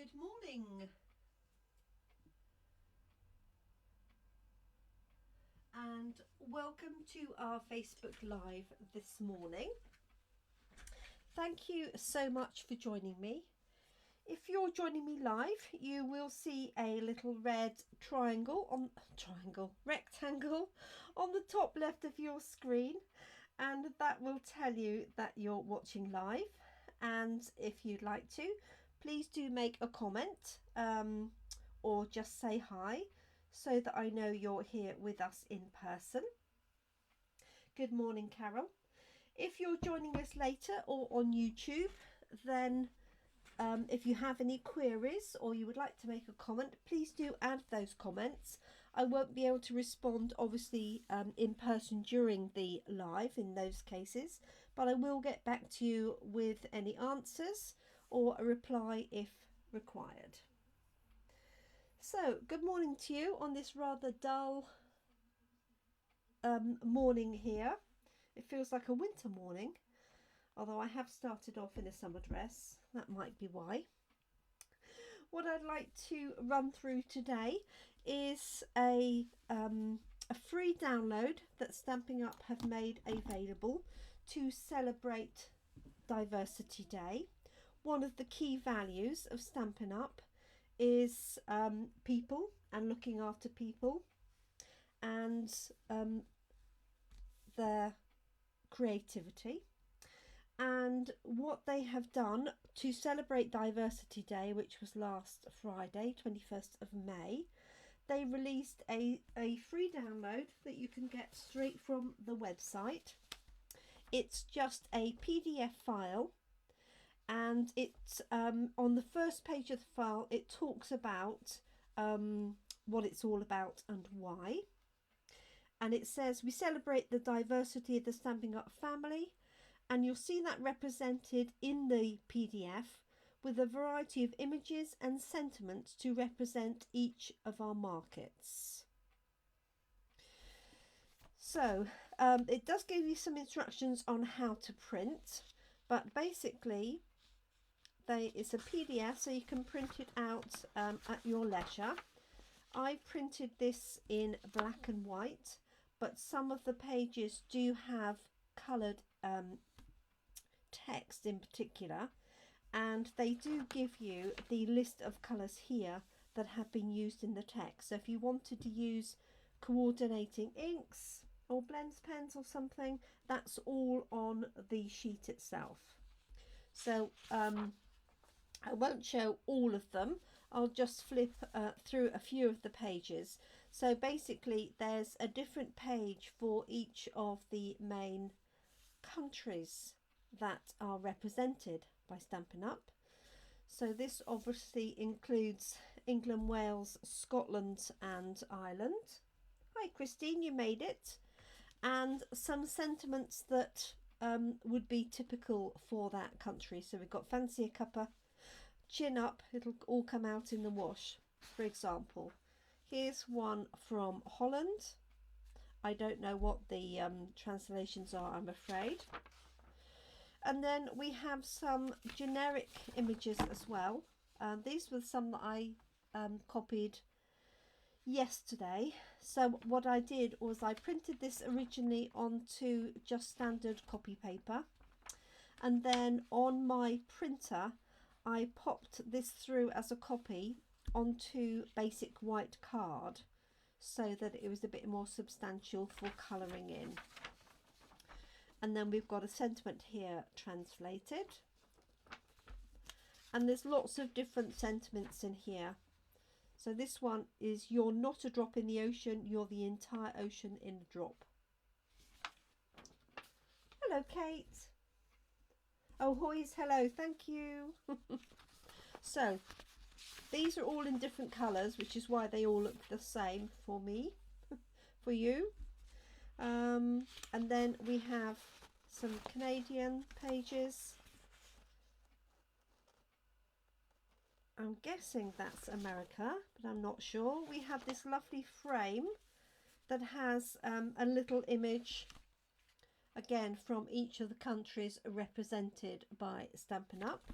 Good morning and welcome to our Facebook Live this morning. Thank you so much for joining me. If you're joining me live, you will see a little red rectangle on the top left of your screen, and that will tell you that you're watching live. And if you'd like to, please do make a comment or just say hi so that I know you're here with us in person. Good morning, Carol. If you're joining us later or on YouTube, then if you have any queries or you would like to make a comment, please do add those comments. I won't be able to respond obviously in person during the live in those cases, but I will get back to you with any answers or a reply if required. So good morning to you on this rather dull morning here. It feels like a winter morning, although I have started off in a summer dress. That might be why. What I'd like to run through today is a free download that Stampin' Up have made available to celebrate Diversity Day. One of the key values of Stampin' Up is people and looking after people and their creativity. And what they have done to celebrate Diversity Day, which was last Friday, 21st of May, they released a free download that you can get straight from the website. It's just a PDF file, and it's on the first page of the file it talks about what it's all about and why. And it says we celebrate the diversity of the Stampin' Up family, and you'll see that represented in the PDF with a variety of images and sentiments to represent each of our markets. So it does give you some instructions on how to print, but basically it's a PDF, so you can print it out at your leisure. I printed this in black and white, but some of the pages do have coloured text in particular, and they do give you the list of colours here that have been used in the text. So if you wanted to use coordinating inks or blends pens or something, that's all on the sheet itself. So I won't show all of them. I'll just flip through a few of the pages. So basically there's a different page for each of the main countries that are represented by Stampin' Up. So this obviously includes England, Wales, Scotland and Ireland. Hi Christine, you made it. And some sentiments that would be typical for that country. So we've got fancy a cuppa, chin up, it'll all come out in the wash, for example. Here's one from Holland. I don't know what the translations are, I'm afraid. And then we have some generic images as well. These were some that I copied yesterday. So what I did was I printed this originally onto just standard copy paper, and then on my printer I popped this through as a copy onto basic white card so that it was a bit more substantial for colouring in. And then we've got a sentiment here translated, and there's lots of different sentiments in here. So this one is, you're not a drop in the ocean, you're the entire ocean in a drop. Hello Kate. Oh Hoy's, hello, thank you. So these are all in different colours, which is why they all look the same for me, for you. And then we have some Canadian pages. I'm guessing that's America, but I'm not sure. We have this lovely frame that has a little image, again from each of the countries represented by Stampin' Up.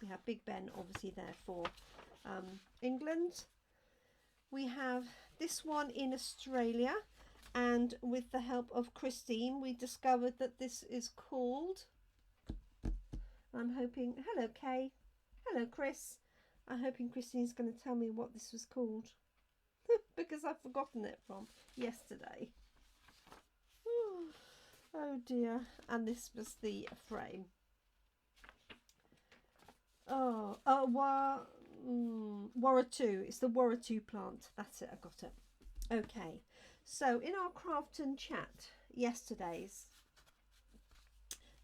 We have Big Ben obviously there for England. We have this one in Australia, and with the help of Christine we discovered that this is called, I'm hoping, hello Kay, hello Chris, I'm hoping Christine's going to tell me what this was called because I've forgotten it from yesterday. Oh dear. And this was the frame. Waratu. It's the Waratu plant. That's it, I got it. Okay, so in our craft and chat yesterday's,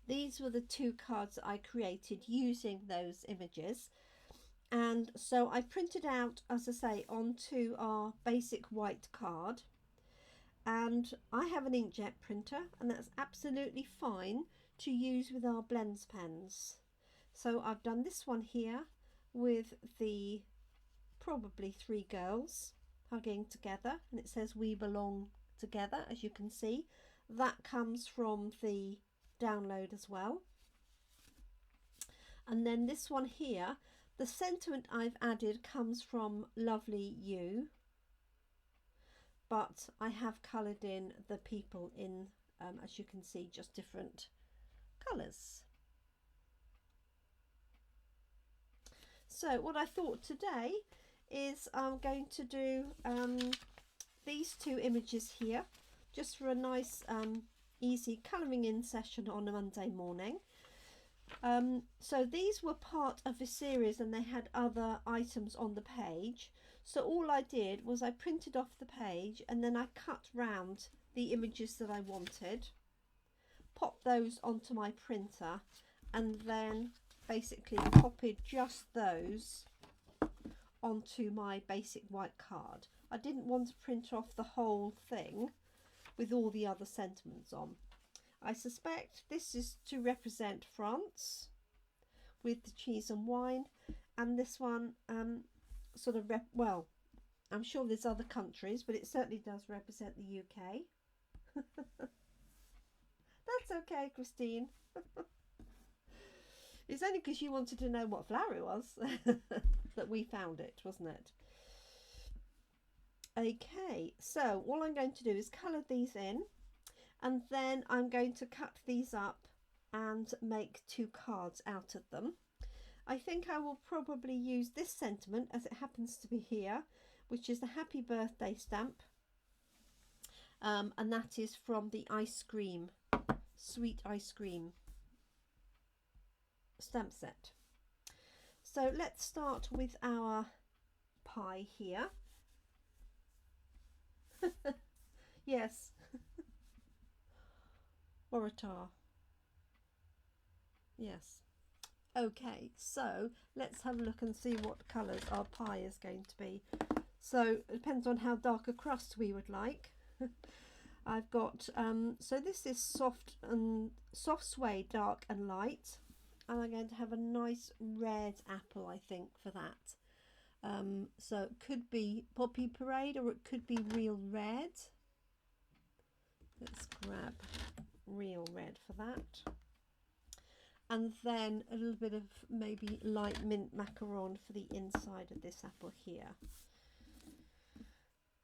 these were the 2 cards that I created using those images. And so I printed out, as I say, onto our basic white card. And I have an inkjet printer, and that's absolutely fine to use with our blends pens. So I've done this one here with the probably 3 girls hugging together, and it says "We belong together," as you can see. That comes from the download as well. And then this one here, the sentiment I've added comes from Lovely You, but I have coloured in the people in, as you can see, just different colours. So what I thought today is I'm going to do these 2 images here, just for a nice easy colouring in session on a Monday morning. So these were part of a series and they had other items on the page. So all I did was I printed off the page and then I cut round the images that I wanted, popped those onto my printer, and then basically copied just those onto my basic white card. I didn't want to print off the whole thing with all the other sentiments on. I suspect this is to represent France with the cheese and wine, and this one sort of well, I'm sure there's other countries, but it certainly does represent the UK. That's okay, Christine. It's only because you wanted to know what flower it was that we found it, wasn't it? Okay, so all I'm going to do is colour these in, and then I'm going to cut these up and make 2 cards out of them. I think I will probably use this sentiment, as it happens to be here, which is the happy birthday stamp, and that is from the ice cream, sweet ice cream stamp set. So let's start with our pie here. Yes. Waratah. Yes. Okay, so let's have a look and see what colours our pie is going to be. So it depends on how dark a crust we would like. I've got so this is soft suede, dark and light, and I'm going to have a nice red apple, I think, for that. So it could be Poppy Parade or it could be Real Red. Let's grab Real Red for that. And then a little bit of maybe light mint macaron for the inside of this apple here.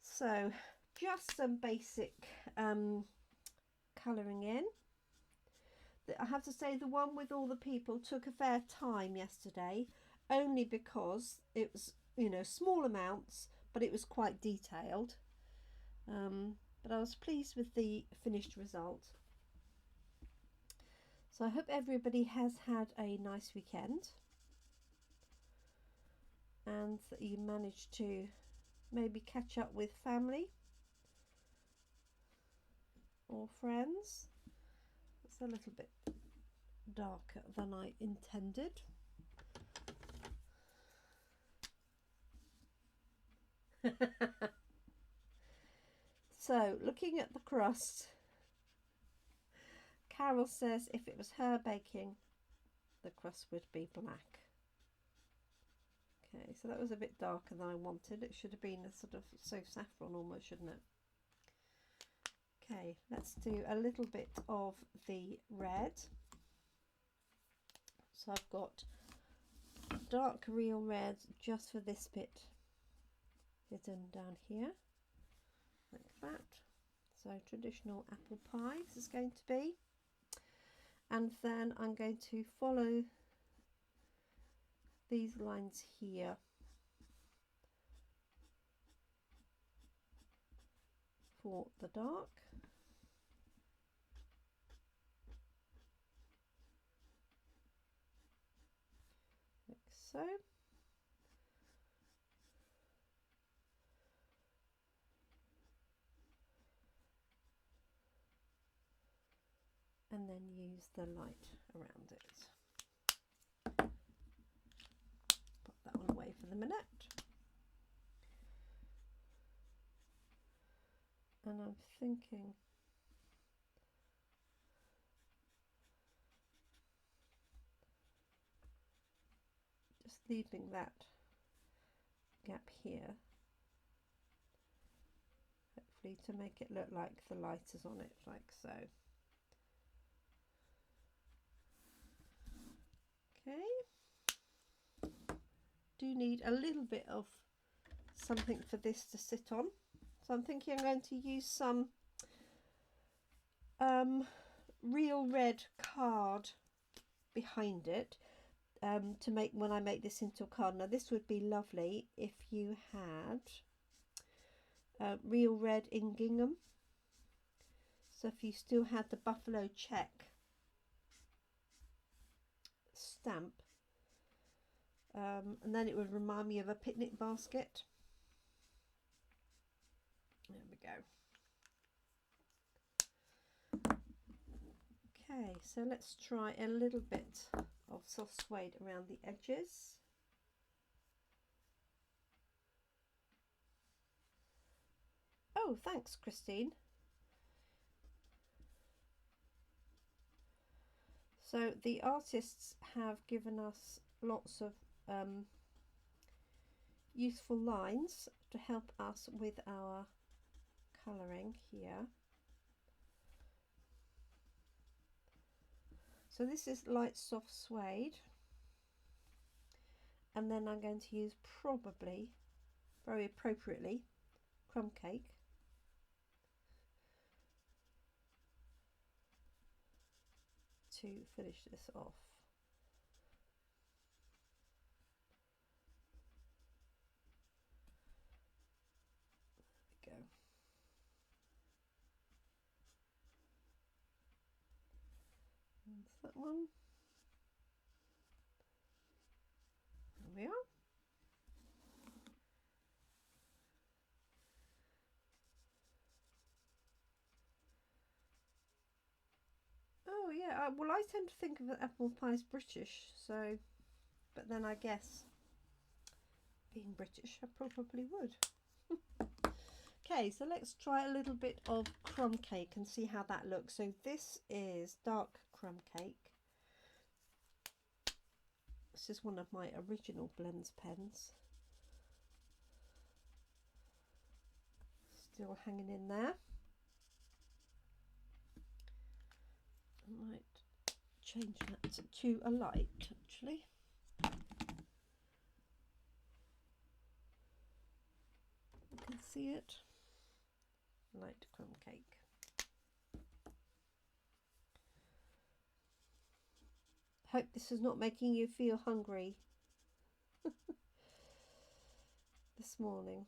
So just some basic colouring in. I have to say the one with all the people took a fair time yesterday, only because it was, you know, small amounts, but it was quite detailed. But I was pleased with the finished result. So I hope everybody has had a nice weekend and that you managed to maybe catch up with family or friends. It's a little bit darker than I intended. So looking at the crust, Carol says if it was her baking, the crust would be black. Okay, so that was a bit darker than I wanted. It should have been a sort of saffron almost, shouldn't it? Okay, let's do a little bit of the red. So I've got dark real red just for this bit hidden down here, like that. So traditional apple pie this is going to be. And then I'm going to follow these lines here for the dark. Like so. And then use the light around it. Put that one away for the minute. And I'm thinking just leaving that gap here, hopefully to make it look like the light is on it, like so. Okay, do need a little bit of something for this to sit on, so I'm thinking I'm going to use some real red card behind it to make when I make this into a card. Now this would be lovely if you had real red in gingham, so if you still had the buffalo check stamp, and then it would remind me of a picnic basket. There we go. Okay, so let's try a little bit of soft suede around the edges. Oh, thanks, Christine. So the artists have given us lots of useful lines to help us with our colouring here. So this is light soft suede, and then I'm going to use, probably very appropriately, crumb cake. To finish this off. There we go. That's that one. There we are. Oh yeah, well I tend to think of apple pie as British, so, but then I guess being British I probably would. Okay, so let's try a little bit of crumb cake and see how that looks. So this is dark crumb cake. This is one of my original blends pens. Still hanging in there. I might change that to a light actually. You can see it. Light crumb cake. Hope this is not making you feel hungry this morning.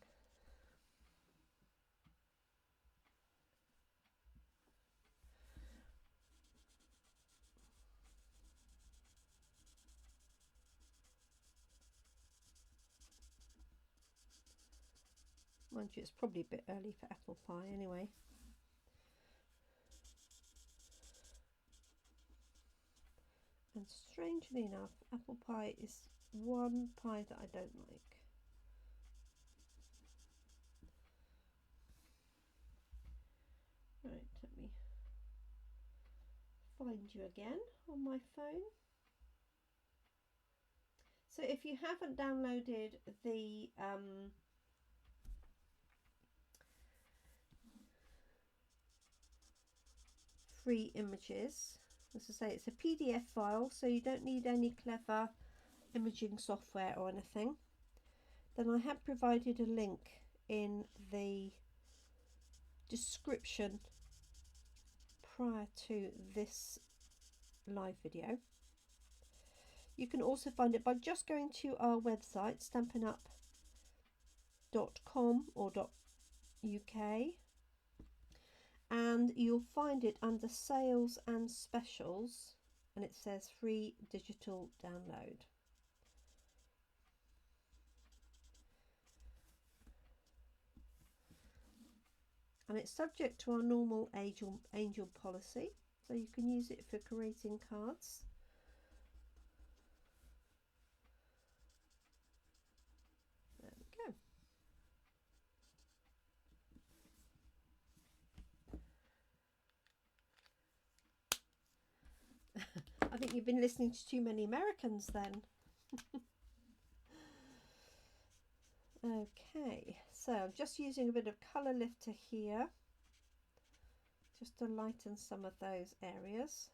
Mind you, it's probably a bit early for apple pie anyway. And strangely enough, apple pie is one pie that I don't like. Right, let me find you again on my phone. So if you haven't downloaded the free images, as I say, it's a PDF file, so you don't need any clever imaging software or anything, then I have provided a link in the description prior to this live video. You can also find it by just going to our website, stampinup.com or .uk, and you'll find it under sales and specials, and it says free digital download. And it's subject to our normal angel policy, so you can use it for creating cards. There we go. I think you've been listening to too many Americans then. Okay, so I'm just using a bit of colour lifter here, just to lighten some of those areas.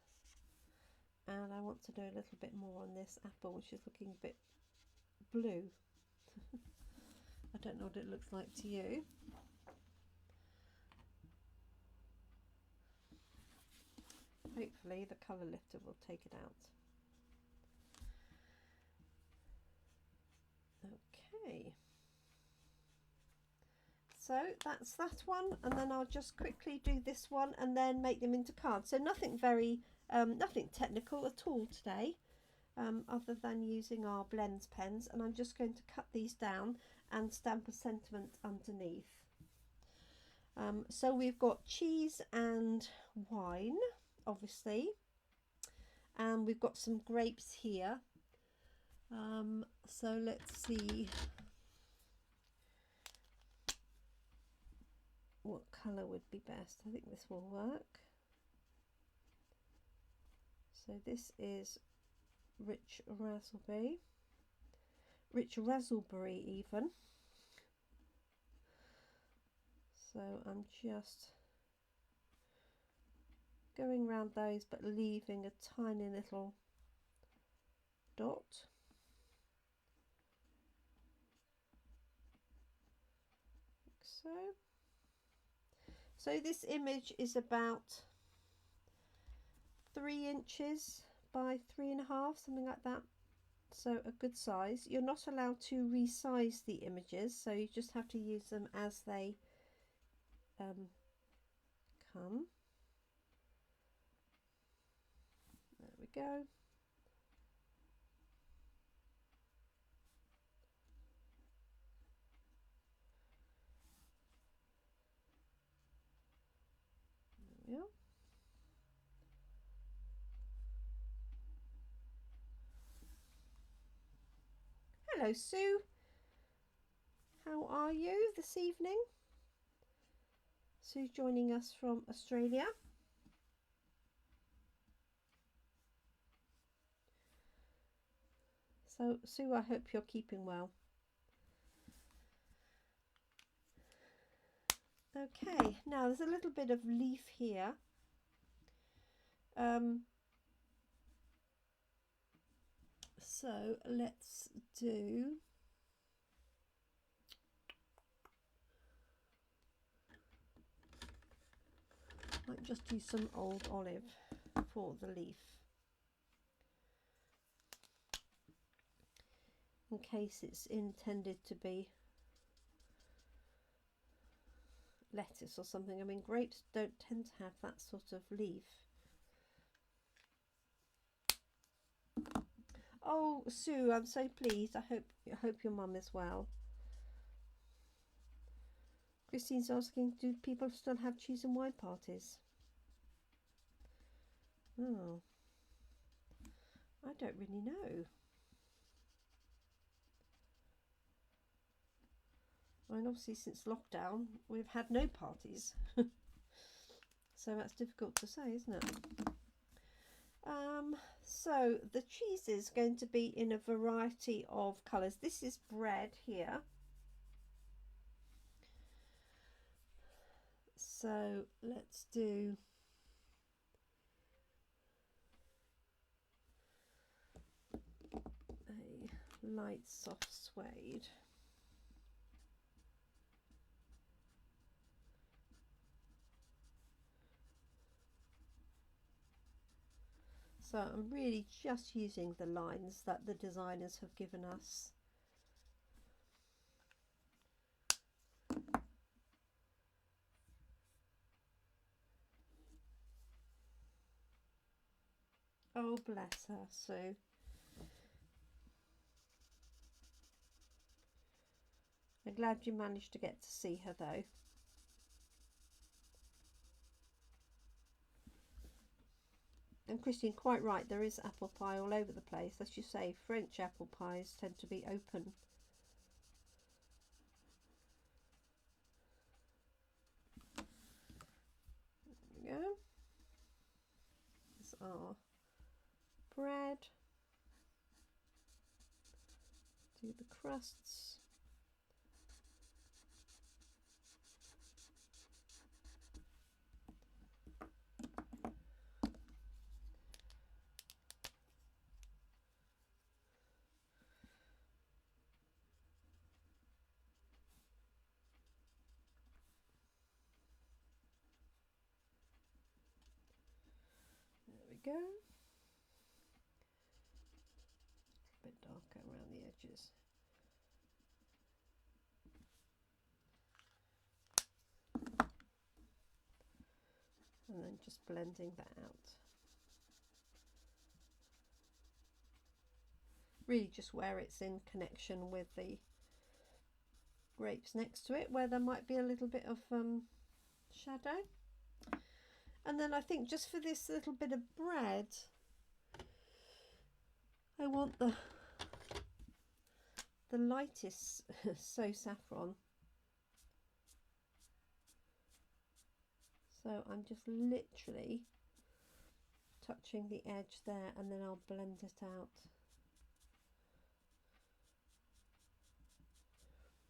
And I want to do a little bit more on this apple, which is looking a bit blue. I don't know what it looks like to you. Hopefully the colour lifter will take it out. Okay. So that's that one, and then I'll just quickly do this one and then make them into cards. So nothing very, nothing technical at all today, other than using our blends pens, and I'm just going to cut these down and stamp a sentiment underneath. So we've got cheese and wine, obviously, and we've got some grapes here. So let's see what colour would be best. I think this will work. So this is rich raspberry even. So I'm just going around those but leaving a tiny little dot. Like so this image is about 3 inches by 3.5, something like that. So a good size. You're not allowed to resize the images, so you just have to use them as they come. There we go. There we are. Hello Sue, how are you this evening? Sue joining us from Australia. So Sue, I hope you're keeping well. Okay, now there's a little bit of leaf here. So let's do might just use some old olive for the leaf in case it's intended to be lettuce or something. I mean, grapes don't tend to have that sort of leaf. Oh, Sue, I'm so pleased. I hope your mum is well. Christine's asking, do people still have cheese and wine parties? Oh, I don't really know. I mean, obviously since lockdown we've had no parties. So that's difficult to say, isn't it? So the cheese is going to be in a variety of colours. This is bread here. So let's do a light soft suede. So I'm really just using the lines that the designers have given us. Oh, bless her, Sue. I'm glad you managed to get to see her though. And Christine, quite right, there is apple pie all over the place. As you say, French apple pies tend to be open. There we go. There's our bread. Do the crusts. Go. A bit darker around the edges. And then just blending that out. Really just where it's in connection with the grapes next to it, where there might be a little bit of shadow. And then I think just for this little bit of bread, I want the lightest So Saffron. So I'm just literally touching the edge there, and then I'll blend it out.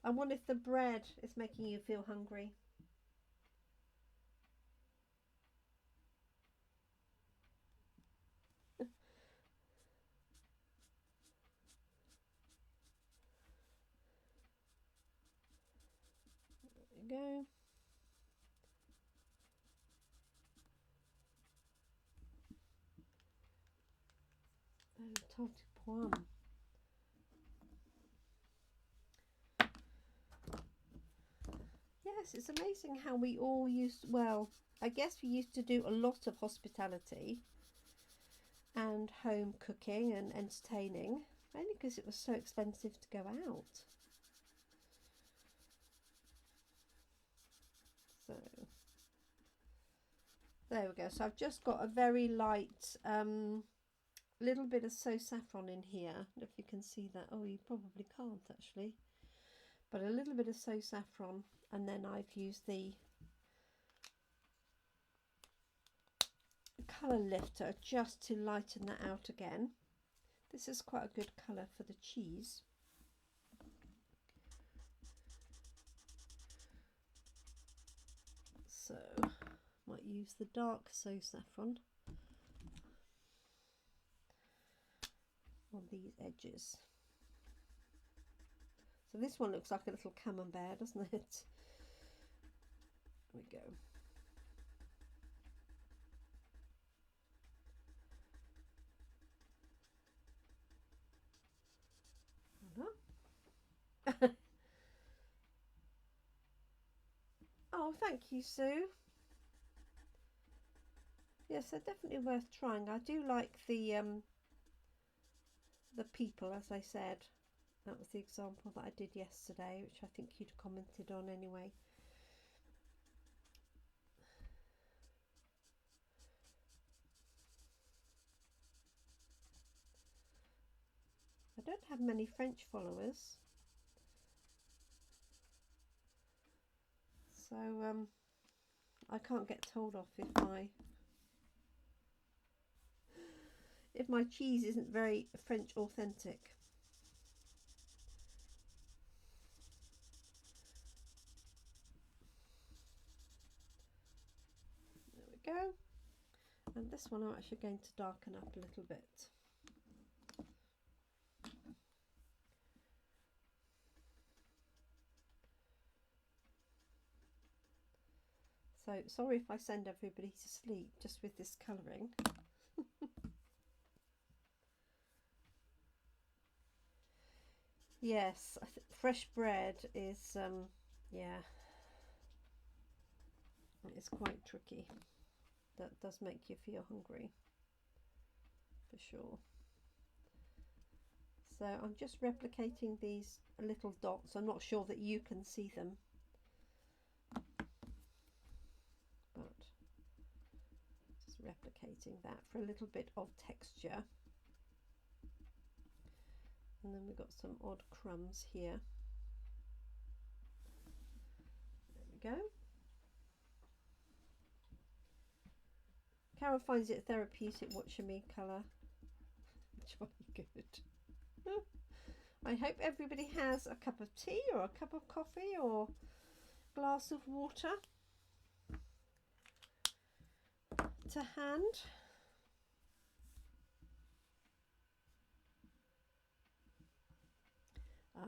I wonder if the bread is making you feel hungry. There we go. Untitled Plum. Yes, it's amazing how we all used, well, I guess we used to do a lot of hospitality and home cooking and entertaining, only because it was so expensive to go out. So there we go. So I've just got a very light little bit of So Saffron in here. If you can see that. Oh, you probably can't actually. But a little bit of So Saffron, and then I've used the colour lifter just to lighten that out again. This is quite a good colour for the cheese. So might use the dark So Saffron on these edges. So this one looks like a little camembert, doesn't it? There we go. Oh, thank you, Sue. Yes, they're definitely worth trying. I do like the people, as I said. That was the example that I did yesterday, which I think you'd commented on anyway. I don't have many French followers, so I can't get told off if my cheese isn't very French authentic. There we go. And this one I'm actually going to darken up a little bit. So sorry if I send everybody to sleep just with this colouring. Yes, fresh bread is, yeah, it's quite tricky. That does make you feel hungry, for sure. So I'm just replicating these little dots. I'm not sure that you can see them, but just replicating that for a little bit of texture. And then we've got some odd crumbs here. There we go. Carol finds it therapeutic watching me colour. Jolly good. I hope everybody has a cup of tea or a cup of coffee or a glass of water to hand.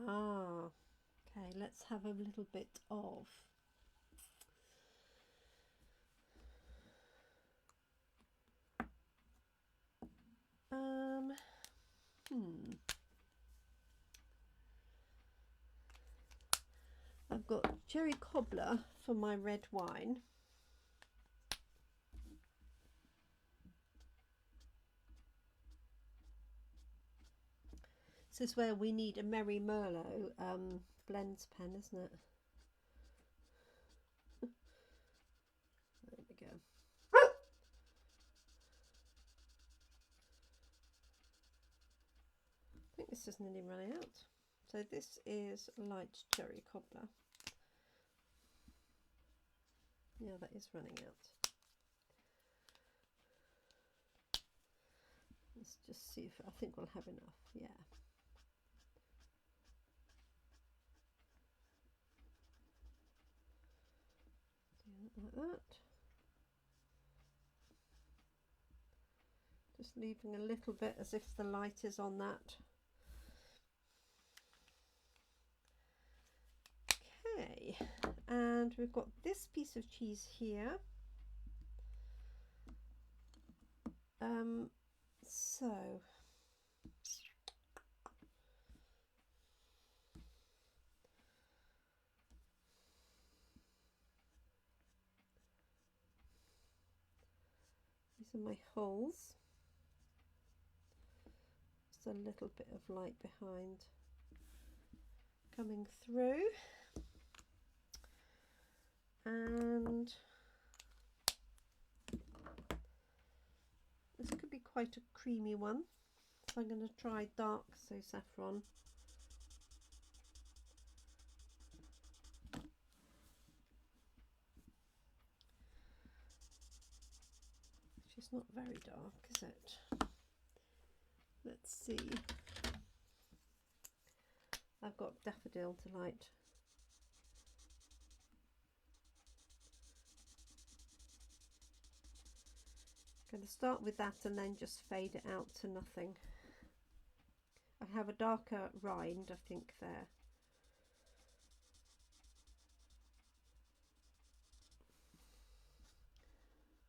Ah, okay, let's have a little bit of I've got cherry cobbler for my red wine. This is where we need a Merry Merlot blends pen, isn't it? There we go. I think this is nearly running out. So this is light cherry cobbler. Yeah, that is running out. Let's just see if I think we'll have enough. Yeah. Do it like that. Just leaving a little bit as if the light is on that. Okay, and we've got this piece of cheese here. So these are my holes. Just a little bit of light behind coming through, and this could be quite a creamy one, so I'm going to try dark so saffron. Which is not very dark, is it? Let's see. I've got Daffodil Delight. I'm going to start with that and then just fade it out to nothing. I have a darker rind, I think, there.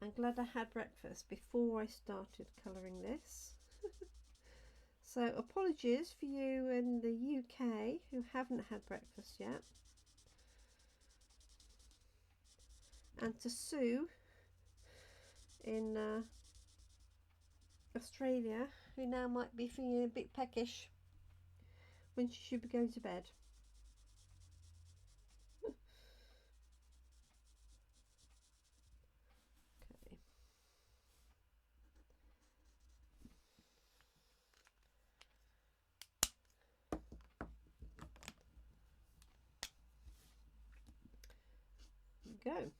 I'm glad I had breakfast before I started colouring this. So apologies for you in the UK who haven't had breakfast yet. And to Sue in Australia, who now might be feeling a bit peckish when she should be going to bed. Okay. Go.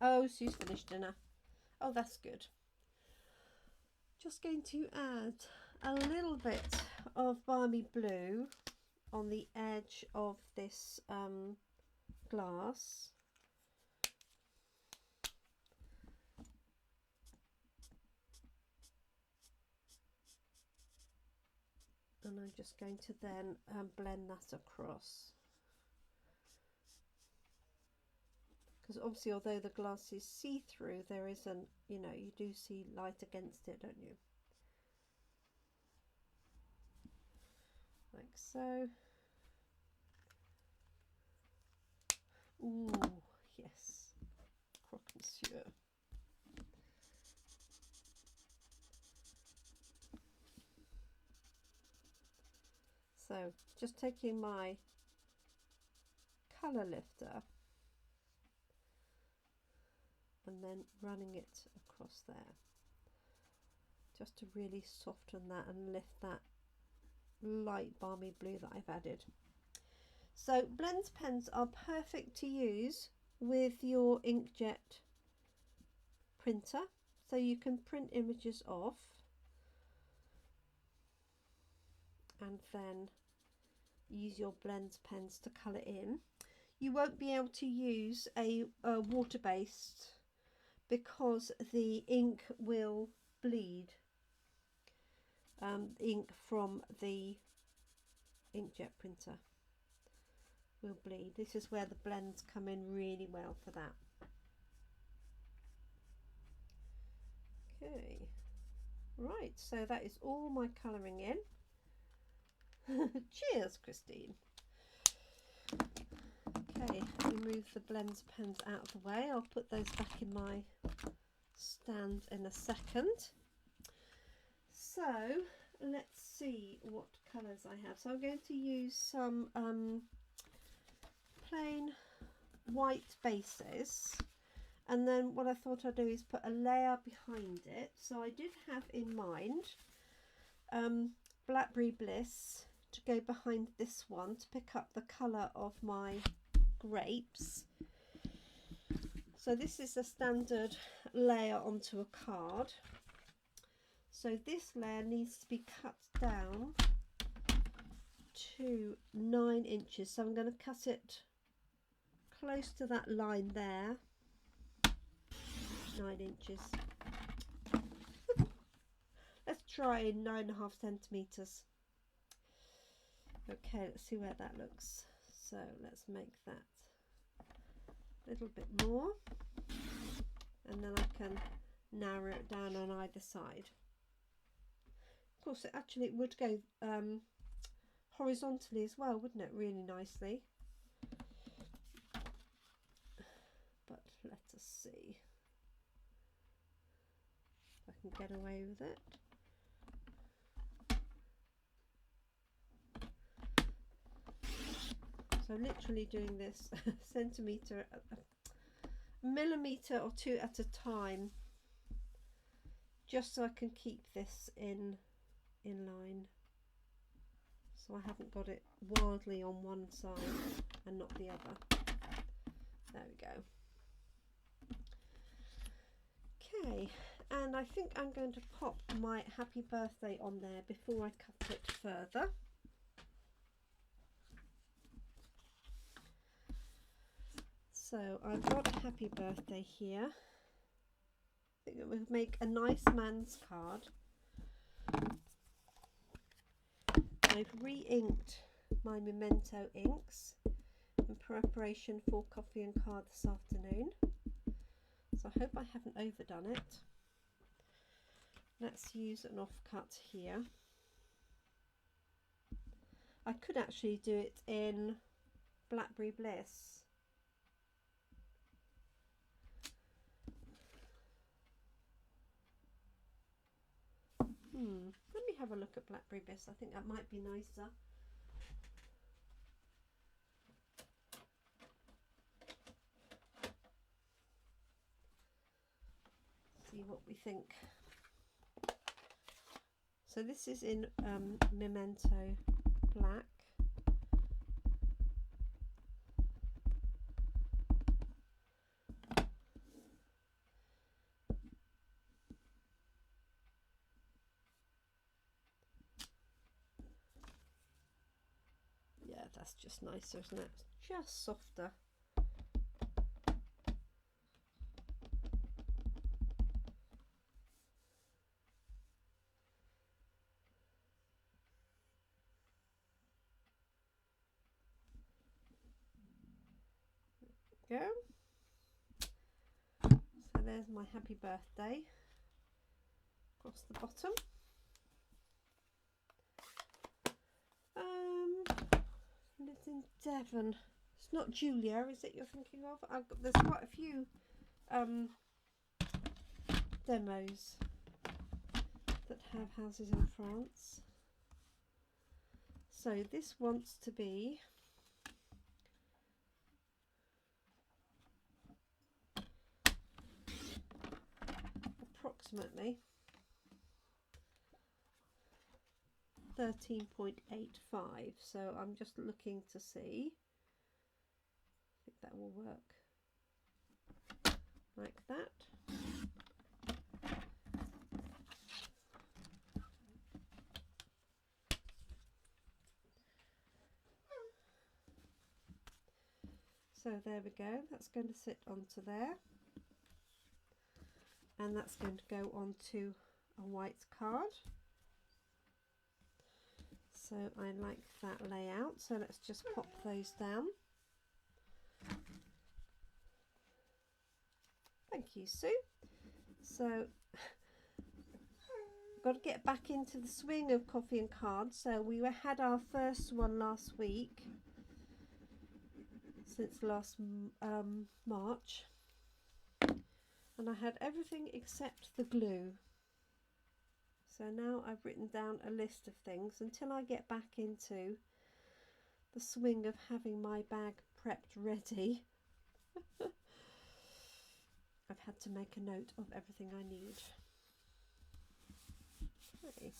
Oh, Sue's finished dinner. Oh, that's good. Just going to add a little bit of balmy blue on the edge of this glass. And I'm just going to then blend that across. Because obviously, although the glass is see-through, there isn't, you know, you do see light against it, don't you? Like so. Ooh, yes. Croque Monsieur. So, just taking my colour lifter and then running it across there, just to really soften that and lift that light balmy blue that I've added. So blends pens are perfect to use with your inkjet printer, so you can print images off and then use your blends pens to colour in. You won't be able to use a water-based because the ink will bleed. Ink from the inkjet printer will bleed. This is where the blends come in really well for that. Okay, right, so that is all my colouring in. Cheers, Christine. Okay, let me move the blends pens out of the way. I'll put those back in my stand in a second. So let's see what colours I have. So I'm going to use some plain white bases, and then what I thought I'd do is put a layer behind it. So I did have in mind Blackberry Bliss to go behind this one to pick up the colour of my grapes. So this is a standard layer onto a card. So this layer needs to be cut down to 9 inches. So I'm going to cut it close to that line there. 9 inches. Let's try 9.5 centimeters. Okay, let's see where that looks. So let's make that a little bit more, and then I can narrow it down on either side. Of course, it would go horizontally as well, wouldn't it? Really nicely. But let us see if I can get away with it. So literally doing this millimetre or two at a time, just so I can keep this in line, so I haven't got it wildly on one side and not the other. There we go. Okay, and I think I'm going to pop my happy birthday on there before I cut it further. So I've got a happy birthday here. I think it would make a nice man's card. I've re-inked my Memento inks in preparation for coffee and card this afternoon. So I hope I haven't overdone it. Let's use an offcut here. I could actually do it in Blackberry Bliss. Let me have a look at Blackberry Bliss. I think that might be nicer. See what we think. So this is in Memento Black. Yeah, that's just nicer, isn't it? Just softer. go. So there's my happy birthday across the bottom. Lives in Devon. It's not Julia, is it, you're thinking of? There's quite a few demos that have houses in France. So this wants to be approximately 13.85. So I'm just looking to see. I think that will work like that. So there we go, that's going to sit onto there, and that's going to go onto a white card. So I like that layout, so let's just pop those down. Thank you, Sue. So got to get back into the swing of coffee and cards. So we had our first one last week, since last March, and I had everything except the glue. So now I've written down a list of things until I get back into the swing of having my bag prepped ready. I've had to make a note of everything I need. Okay.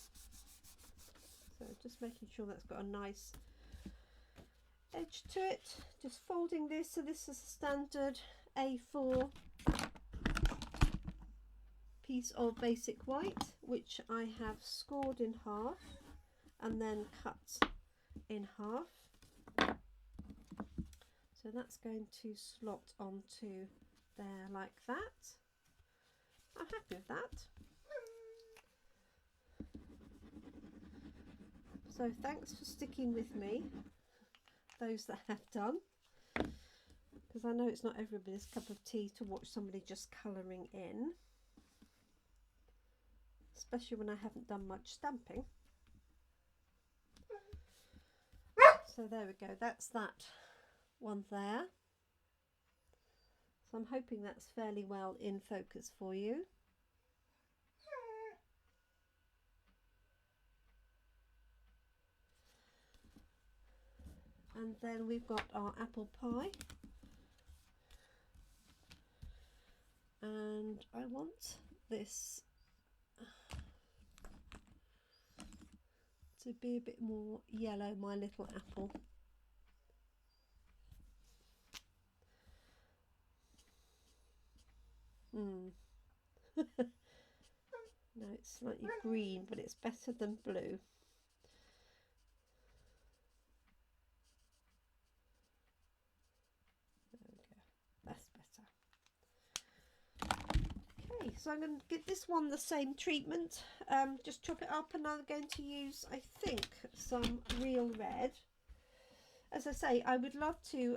So just making sure that's got a nice edge to it. Just folding this, so this is a standard A4 piece of basic white, which I have scored in half and then cut in half. So that's going to slot onto there like that. I'm happy with that. So thanks for sticking with me, those that have done, because I know it's not everybody's cup of tea to watch somebody just colouring in, especially when I haven't done much stamping. So there we go, that's that one there. So I'm hoping that's fairly well in focus for you. And then we've got our apple pie. And I want this to be a bit more yellow, my little apple. No, it's slightly green, but it's better than blue. There we go, that's better. Okay, so I'm going to give this one the same treatment. Just chop it up, and I'm going to use, I think, some real red. As I say, I would love to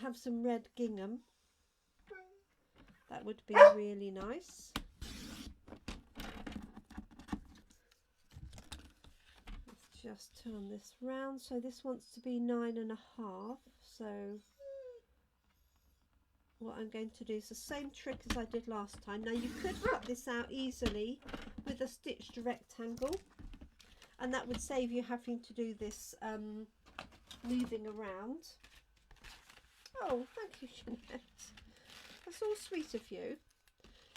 have some red gingham. That would be really nice. Let's just turn this round. So this wants to be 9.5. So what I'm going to do is the same trick as I did last time. Now you could cut this out easily with a stitched rectangle, and that would save you having to do this moving around. Oh, thank you, Jeanette. That's all sweet of you.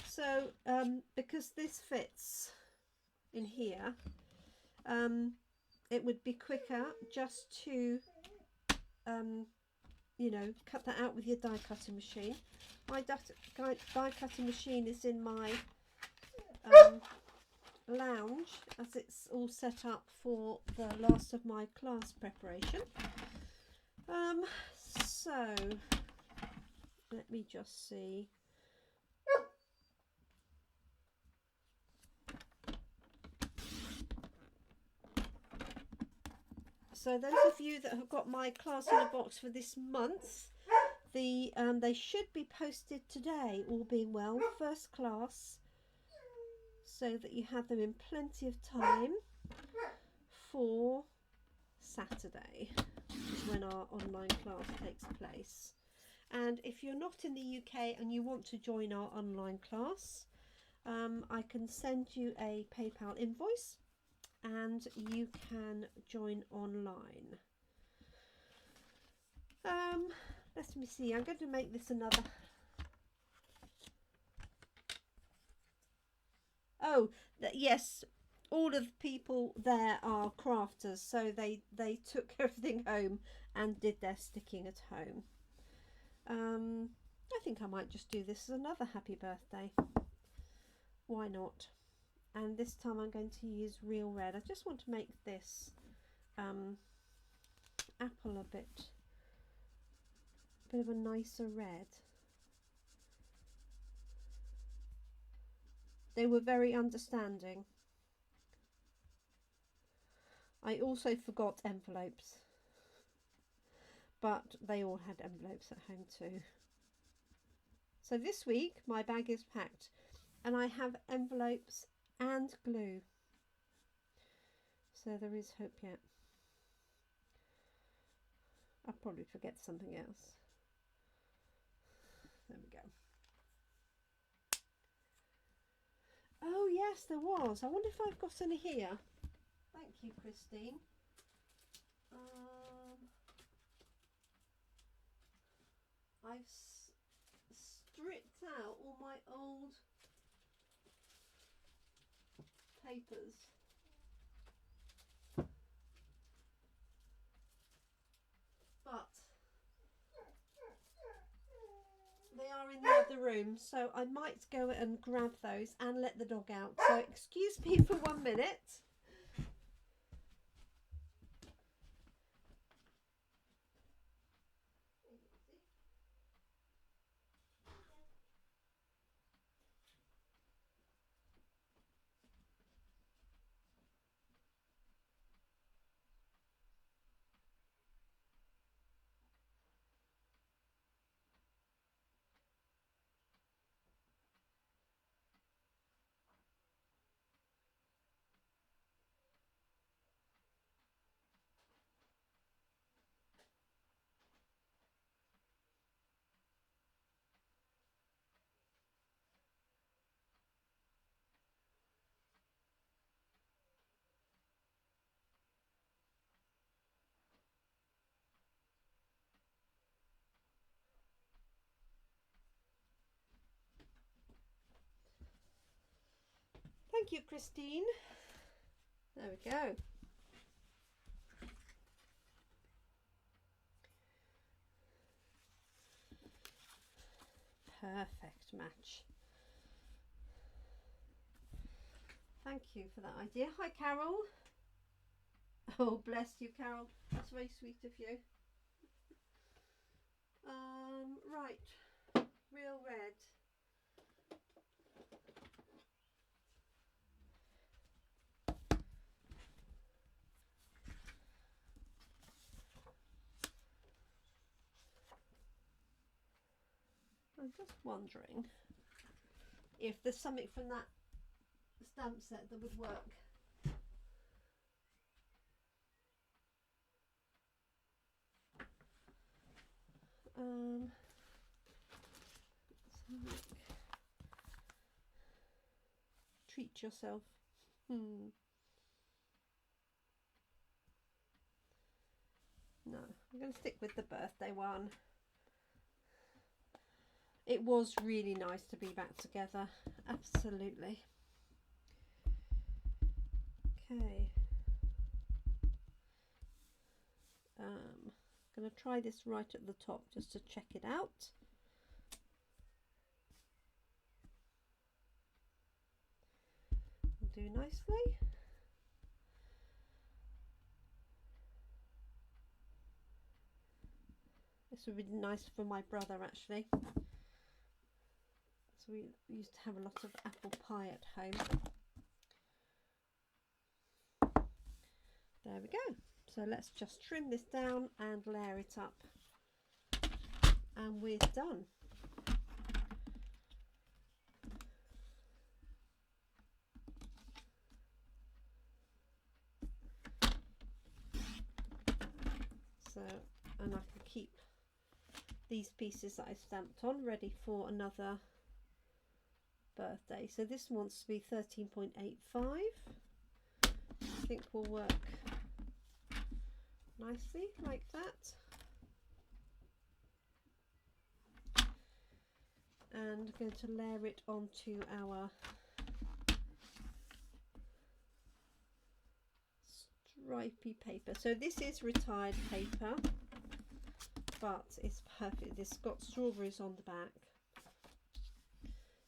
So because this fits in here, it would be quicker just to you know, cut that out with your die cutting machine. My die cutting machine is in my lounge, as it's all set up for the last of my class preparation. So let me just see. So those of you that have got my class in a box for this month, They should be posted today, all being well, first class, so that you have them in plenty of time for Saturday, which is when our online class takes place. And if you're not in the UK and you want to join our online class, I can send you a PayPal invoice and you can join online. Let me see, I'm going to make this another. Oh, yes, all of the people there are crafters, so they took everything home and did their sticking at home. I think I might just do this as another happy birthday. Why not? And this time I'm going to use real red. I just want to make this apple a bit of a nicer red. They were very understanding. I also forgot envelopes, but they all had envelopes at home too. So this week my bag is packed and I have envelopes and glue. So there is hope yet. I'll probably forget something else. There we go. Oh yes, there was. I wonder if I've got any here. Thank you, Christine. I've stripped out all my old papers. But they are in the other room, so I might go and grab those and let the dog out. So excuse me for 1 minute. Thank you, Christine. There we go. Perfect match. Thank you for that idea. Hi, Carol. Oh, bless you, Carol. That's very sweet of you. Right. Real red. I'm just wondering if there's something from that stamp set that would work. Treat yourself. No, I'm going to stick with the birthday one. It was really nice to be back together. Absolutely. Okay. I'm going to try this right at the top just to check it out. Do nicely. This would be nice for my brother actually. So we used to have a lot of apple pie at home. There we go. So let's just trim this down and layer it up. and we're done. So, and I can keep these pieces that I stamped on ready for another birthday. So this wants to be 13.85. I think will work nicely like that. And I'm going to layer it onto our stripy paper. So this is retired paper, but it's perfect. It's got strawberries on the back.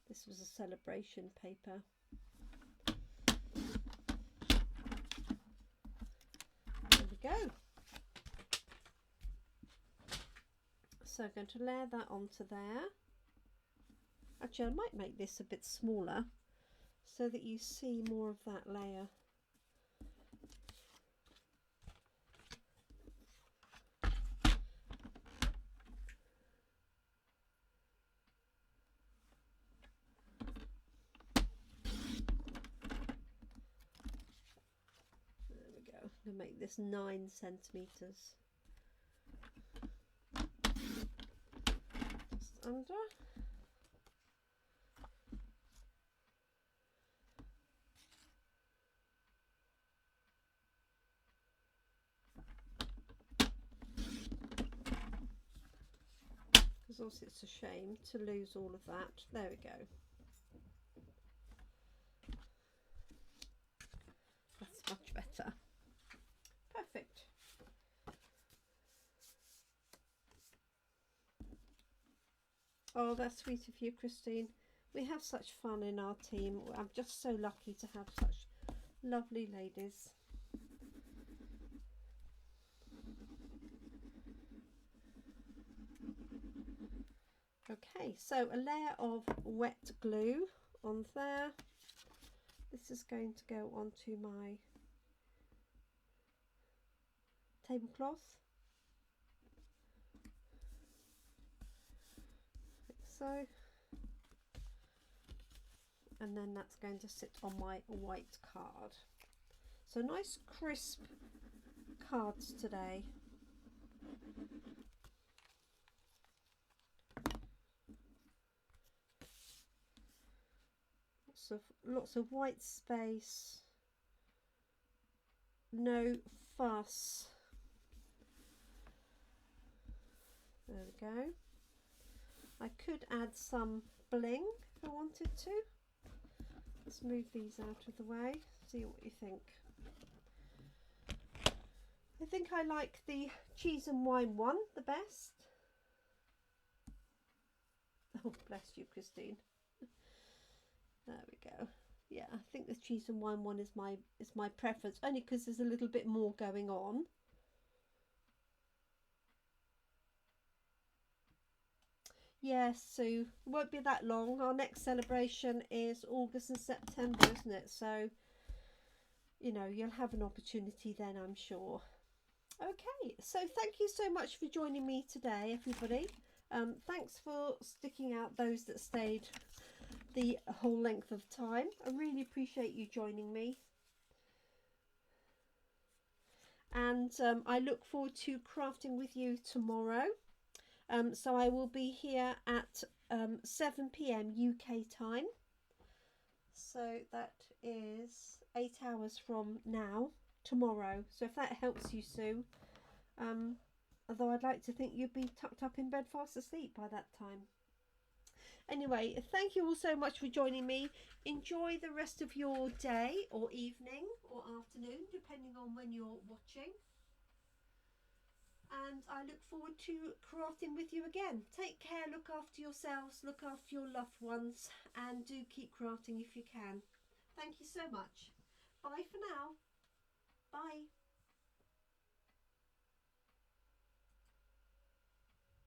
This was a celebration paper. There we go. So I'm going to layer that onto there. Actually, I might make this a bit smaller so that you see more of that layer. There we go. I'm going to make this 9 centimeters. Just under. Because also it's a shame to lose all of that. There we go. That's much better. Perfect. Oh, that's sweet of you, Christine. We have such fun in our team. I'm just so lucky to have such lovely ladies. Okay, so a layer of wet glue on there. This is going to go onto my tablecloth, like so, and then that's going to sit on my white card. So nice crisp cards today. Lots of white space, no fuss. There we go. I could add some bling if I wanted to. Let's move these out of the way, see what you think. I think I like the cheese and wine one the best. Oh, bless you, Christine. There we go. Yeah, I think the cheese and wine one is my preference, only because there's a little bit more going on. Yes, so it won't be that long. Our next celebration is August and September, isn't it? So, you know, you'll have an opportunity then, I'm sure. Okay, so thank you so much for joining me today, everybody. Thanks for sticking out, those that stayed the whole length of time. I really appreciate you joining me. And I look forward to crafting with you tomorrow. So I will be here at 7 p.m. UK time. So that is 8 hours from now, tomorrow. So if that helps you, Sue. Although I'd like to think you'd be tucked up in bed fast asleep by that time. Anyway, thank you all so much for joining me. Enjoy the rest of your day or evening or afternoon, depending on when you're watching. And I look forward to crafting with you again. Take care, look after yourselves, look after your loved ones, and do keep crafting if you can. Thank you so much. Bye for now. Bye.